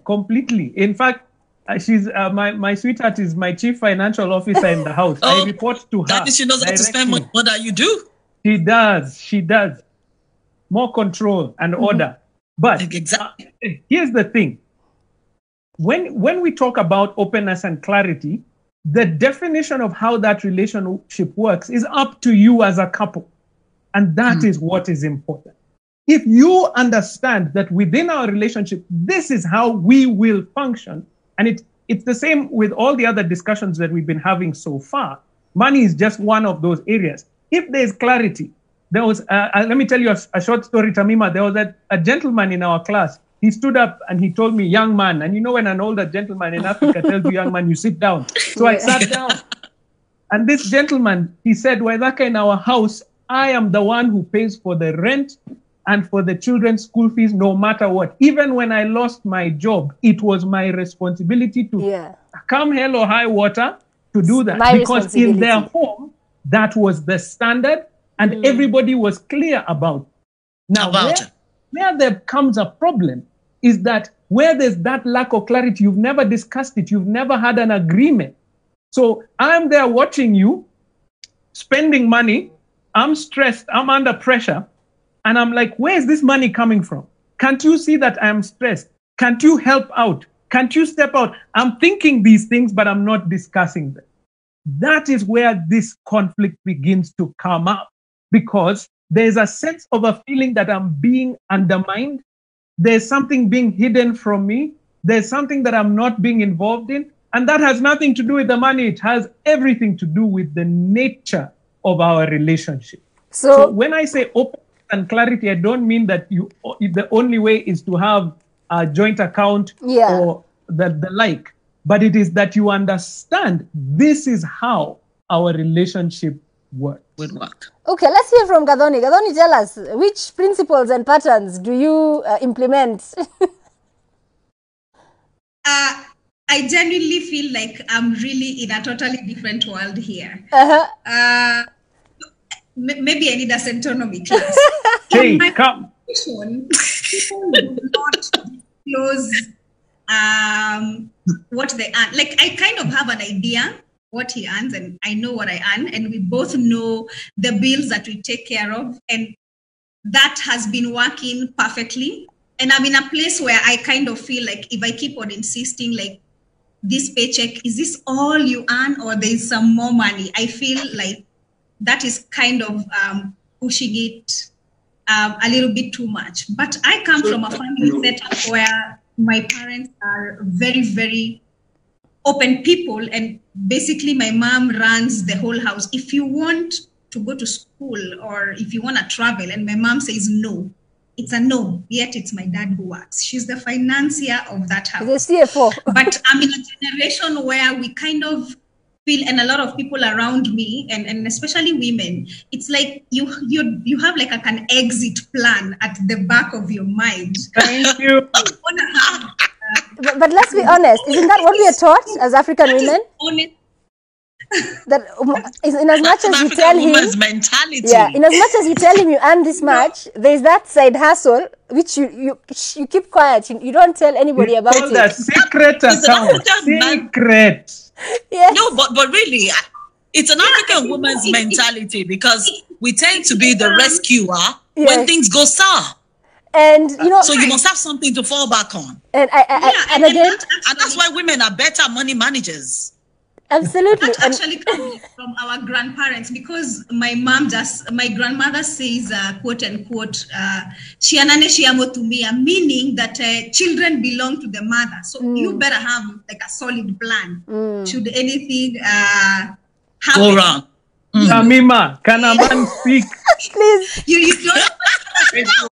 completely. In fact, she's my sweetheart is my chief financial officer in the house. I report to her. That means she knows how to spend money more than you do. She does. More control and order. But exactly. Here's the thing. When we talk about openness and clarity, the definition of how that relationship works is up to you as a couple. And that is what is important. If you understand that within our relationship, this is how we will function, and it's the same with all the other discussions that we've been having so far. Money is just one of those areas. If there's clarity, there was, let me tell you a short story, Tamima. There was a gentleman in our class. He stood up and he told me, young man, and you know when an older gentleman in Africa tells you, young man, you sit down. So I sat down. And this gentleman, he said, Waithaka, in our house, I am the one who pays for the rent and for the children's school fees, no matter what. Even when I lost my job, it was my responsibility to come hell or high water to do that. Because in their home, that was the standard, and everybody was clear about it. Now, where there comes a problem is that where there's that lack of clarity, you've never discussed it, you've never had an agreement. So I'm there watching you spending money, I'm stressed, I'm under pressure, and I'm like, where's this money coming from? Can't you see that I'm stressed? Can't you help out? Can't you step out? I'm thinking these things, but I'm not discussing them. That is where this conflict begins to come up, because there's a sense of a feeling that I'm being undermined. There's something being hidden from me. There's something that I'm not being involved in. And that has nothing to do with the money. It has everything to do with the nature of our relationship. So when I say open and clarity, I don't mean that the only way is to have a joint account or the like. But it is that you understand this is how our relationship works. Okay, let's hear from Gathoni. Gathoni, tell us, which principles and patterns do you implement? I genuinely feel like I'm really in a totally different world here. Maybe I need a centonomy class. Hey, come. People do not disclose what they earn. Like, I kind of have an idea what he earns, and I know what I earn, and we both know the bills that we take care of, and that has been working perfectly. And I'm in a place where I kind of feel like if I keep on insisting, like, this paycheck, is this all you earn, or there's some more money? I feel like that is kind of pushing it a little bit too much. But I come from a family setup where my parents are very, very open people, and basically my mom runs the whole house. If you want to go to school or if you want to travel and my mom says no, it's a no, yet it's my dad who works. She's the financier of that house. The CFO. But I'm in a generation where we kind of feel, and a lot of people around me, and especially women, it's like you have like an exit plan at the back of your mind. Thank you. But let's be honest, isn't that what we are taught as African women? That in as much as you tell him, mentality. In as much as you tell him you earn this much, there's that side hustle which you keep quiet. You don't tell anybody about it. The secret account. Secret. Yes. No, but really, it's an African woman's mentality, because we tend to be the rescuer when things go sour. And you know, so you must have something to fall back on. And and again, and that's why women are better money managers. Absolutely. That actually comes from our grandparents, because my grandmother says, quote unquote, meaning that children belong to the mother. So you better have like a solid plan should anything happen. Go wrong. Tamima, can a man speak? Please. You don't.